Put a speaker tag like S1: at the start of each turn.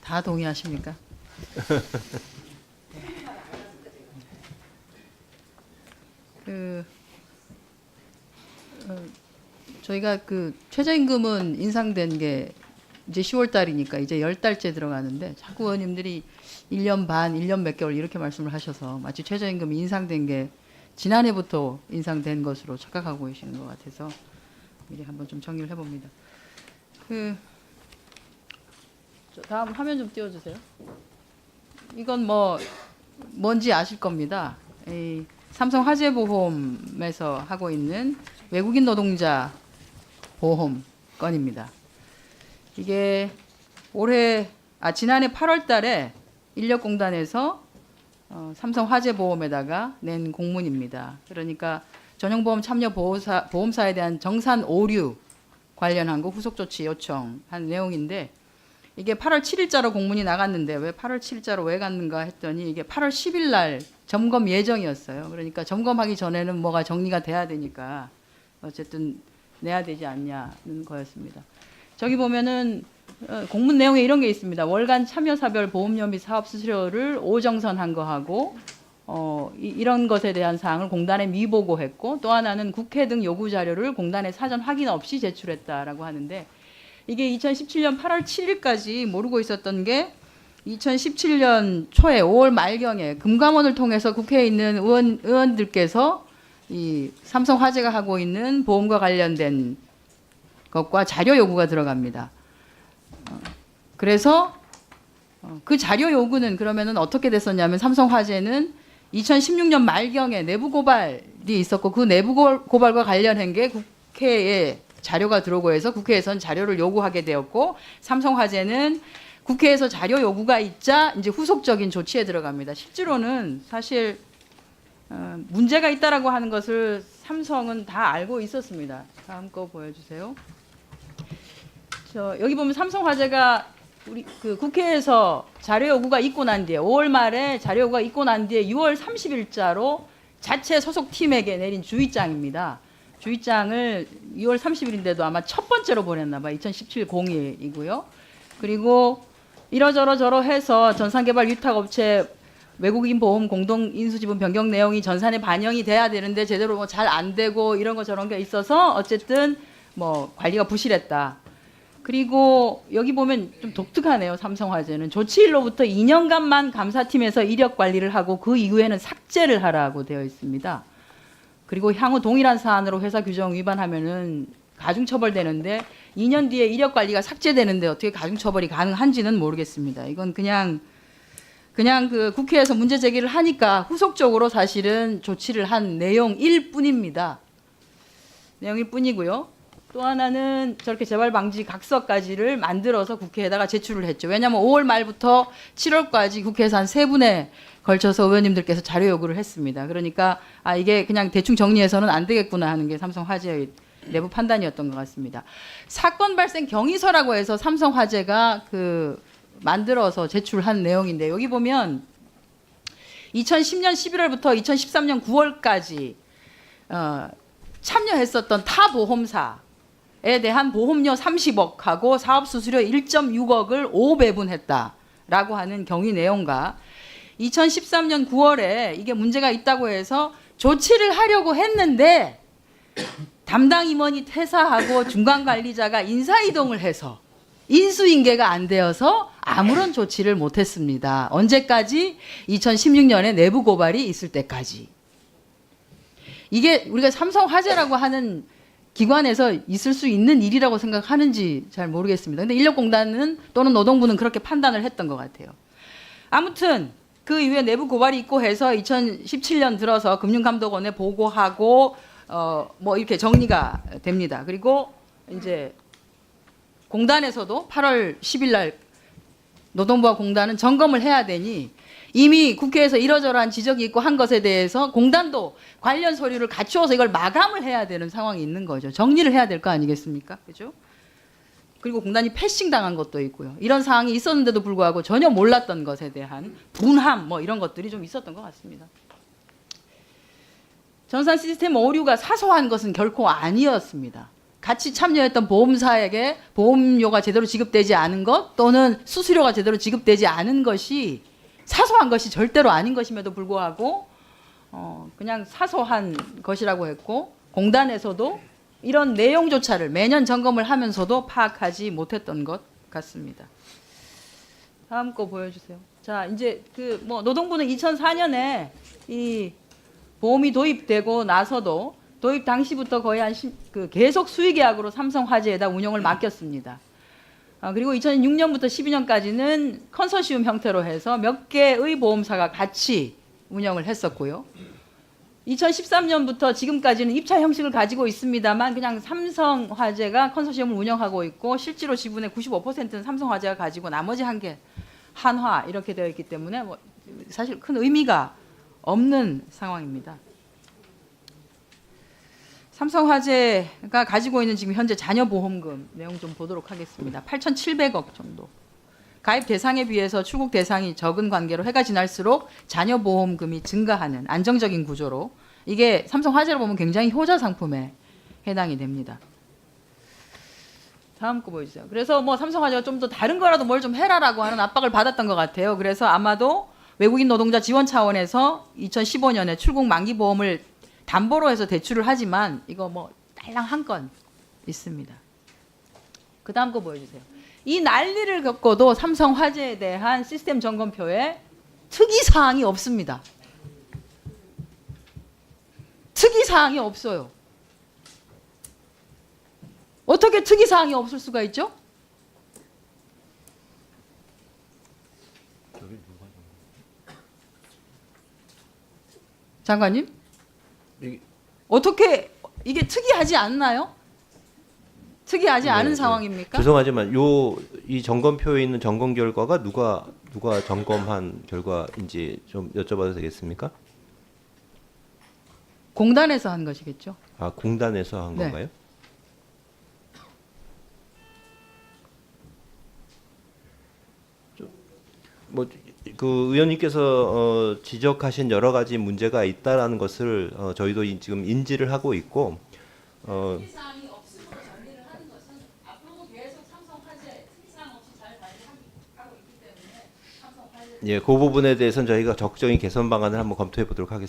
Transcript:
S1: 다 동의하십니까? 저희가 그 최저임금은 인상된 게 이제 10월 달이니까 이제 10달째 들어가는데 자꾸 의원님들이 1년 반, 1년 몇 개월 이렇게 말씀을 하셔서 마치 최저임금이 인상된 게 지난해부터 인상된 것으로 착각하고 계시는 것 같아서 미리 한번 좀 정리를 해봅니다. 다음 화면 좀 띄워주세요. 이건 뭔지 아실 겁니다. 이 삼성 화재보험에서 하고 있는 외국인 노동자 보험 건입니다. 이게 지난해 8월 달에 인력공단에서 삼성 화재보험에다가 낸 공문입니다. 그러니까 전용보험 참여 보험사에 대한 정산 오류 관련한 거 후속 조치 요청한 내용인데 이게 8월 7일자로 공문이 나갔는데 왜 8월 7일자로 왜 갔는가 했더니 이게 8월 10일 날 점검 예정이었어요. 그러니까 점검하기 전에는 뭐가 정리가 돼야 되니까 어쨌든 내야 되지 않냐는 거였습니다. 저기 보면은 공문 내용에 이런 게 있습니다. 월간 참여사별 보험료 및 사업수수료를 오정선한 거하고 이런 것에 대한 사항을 공단에 미보고했고 또 하나는 국회 등 요구 자료를 공단에 사전 확인 없이 제출했다라고 하는데 이게 2017년 8월 7일까지 모르고 있었던 게 2017년 초에 5월 말경에 금감원을 통해서 국회에 있는 의원들께서 이 삼성 화재가 하고 있는 보험과 관련된 것과 자료 요구가 들어갑니다. 그래서 그 자료 요구는 그러면은 어떻게 됐었냐면 삼성 화재는 2016년 말경에 내부 고발이 있었고 그 내부 고발과 관련한 게 국회에 자료가 들어오고 해서 국회에서는 자료를 요구하게 되었고 삼성 화재는 국회에서 자료 요구가 있자 이제 후속적인 조치에 들어갑니다. 실제로는 사실 문제가 있다라고 하는 것을 삼성은 다 알고 있었습니다. 다음 거 보여주세요. 여기 보면 삼성 화재가 우리 그 국회에서 자료 요구가 있고 난 뒤에 5월 말에 자료 요구가 있고 난 뒤에 6월 30일자로 자체 소속 팀에게 내린 주의장입니다. 주의장을 6월 30일인데도 아마 첫 번째로 보냈나 봐. 2017 02이고요. 그리고 이러저러 해서 전산개발 위탁업체 외국인 보험 공동 인수지분 변경 내용이 전산에 반영이 돼야 되는데 제대로 잘 안 되고 이런 거 저런 게 있어서 어쨌든 관리가 부실했다. 그리고 여기 보면 좀 독특하네요. 삼성화재는 조치일로부터 2년간만 감사팀에서 이력 관리를 하고 그 이후에는 삭제를 하라고 되어 있습니다. 그리고 향후 동일한 사안으로 회사 규정 위반하면은 가중처벌되는데 2년 뒤에 이력 관리가 삭제되는데 어떻게 가중처벌이 가능한지는 모르겠습니다. 이건 그냥 그 국회에서 문제 제기를 하니까 후속적으로 사실은 조치를 한 내용일 뿐입니다. 내용일 뿐이고요. 또 하나는 저렇게 재발 방지 각서까지를 만들어서 국회에다가 제출을 했죠. 왜냐하면 5월 말부터 7월까지 국회에서 한 3분에 걸쳐서 의원님들께서 자료 요구를 했습니다. 그러니까 이게 그냥 대충 정리해서는 안 되겠구나 하는 게 삼성화재의 내부 판단이었던 것 같습니다. 사건 발생 경위서라고 해서 삼성화재가 만들어서 제출한 내용인데 여기 보면 2010년 11월부터 2013년 9월까지 참여했었던 타 보험사에 대한 보험료 30억하고 사업수수료 1.6억을 5배분했다라고 하는 경위 내용과 2013년 9월에 이게 문제가 있다고 해서 조치를 하려고 했는데 담당 임원이 퇴사하고 중간 관리자가 인사이동을 해서 인수인계가 안 되어서 아무런 조치를 못했습니다. 언제까지? 2016년에 내부 고발이 있을 때까지. 이게 우리가 삼성화재라고 하는 기관에서 있을 수 있는 일이라고 생각하는지 잘 모르겠습니다. 근데 인력공단은 또는 노동부는 그렇게 판단을 했던 것 같아요. 아무튼 그 이후에 내부 고발이 있고 해서 2017년 들어서 금융감독원에 보고하고 이렇게 정리가 됩니다. 그리고 이제 공단에서도 8월 10일 날 노동부와 공단은 점검을 해야 되니 이미 국회에서 이러저러한 지적이 있고 한 것에 대해서 공단도 관련 서류를 갖추어서 이걸 마감을 해야 되는 상황이 있는 거죠. 정리를 해야 될 거 아니겠습니까? 그죠? 그리고 공단이 패싱 당한 것도 있고요. 이런 상황이 있었는데도 불구하고 전혀 몰랐던 것에 대한 분함 이런 것들이 좀 있었던 것 같습니다. 전산 시스템 오류가 사소한 것은 결코 아니었습니다. 같이 참여했던 보험사에게 보험료가 제대로 지급되지 않은 것 또는 수수료가 제대로 지급되지 않은 것이 사소한 것이 절대로 아닌 것임에도 불구하고 그냥 사소한 것이라고 했고 공단에서도 이런 내용조차를 매년 점검을 하면서도 파악하지 못했던 것 같습니다. 다음 거 보여주세요. 자, 이제 노동부는 2004년에 이 보험이 도입되고 나서도 도입 당시부터 거의 계속 수의계약으로 삼성화재에다 운영을 맡겼습니다. 그리고 2006년부터 12년까지는 컨소시엄 형태로 해서 몇 개의 보험사가 같이 운영을 했었고요. 2013년부터 지금까지는 입차 형식을 가지고 있습니다만 그냥 삼성화재가 컨소시엄을 운영하고 있고 실제로 지분의 95%는 삼성화재가 가지고 나머지 한 개 한화 이렇게 되어 있기 때문에 사실 큰 의미가 없는 상황입니다. 삼성화재가 가지고 있는 지금 현재 자녀보험금 내용 좀 보도록 하겠습니다. 8,700억 정도. 가입 대상에 비해서 출국 대상이 적은 관계로 해가 지날수록 자녀보험금이 증가하는 안정적인 구조로 이게 삼성화재로 보면 굉장히 효자 상품에 해당이 됩니다. 다음 거 보여주세요. 그래서 삼성화재가 좀 더 다른 거라도 뭘 좀 해라라고 하는 압박을 받았던 것 같아요. 그래서 아마도 외국인 노동자 지원 차원에서 2015년에 출국 만기 보험을 담보로 해서 대출을 하지만 이거 딸랑 한 건 있습니다. 그 다음 거 보여주세요. 이 난리를 겪고도 삼성화재에 대한 시스템 점검표에 특이사항이 없습니다. 특이사항이 없어요. 어떻게 특이사항이 없을 수가 있죠? 장관님? 어떻게 이게 특이하지 않나요? 특이하지 않은 상황입니까?
S2: 죄송하지만 이 점검표에 있는 점검 결과가 누가 점검한 결과인지 좀 여쭤봐도 되겠습니까?
S1: 공단에서 한 것이겠죠.
S2: 아, 공단에서 한
S1: 네.
S2: 건가요? 그 의원님께서 지적하신 여러 가지 문제가 있다라는 것을 저희도 지금 인지를 하고 있고
S1: 특이사항이 없음으로 정리를 하는 것은 앞으로도 계속 삼성화재 특이사항 없이 잘 관리하고 있기 때문에 삼성화재
S2: 예, 그 부분에 대해서는 저희가 적정히 개선 방안을 한번 검토해 보도록 하겠습니다.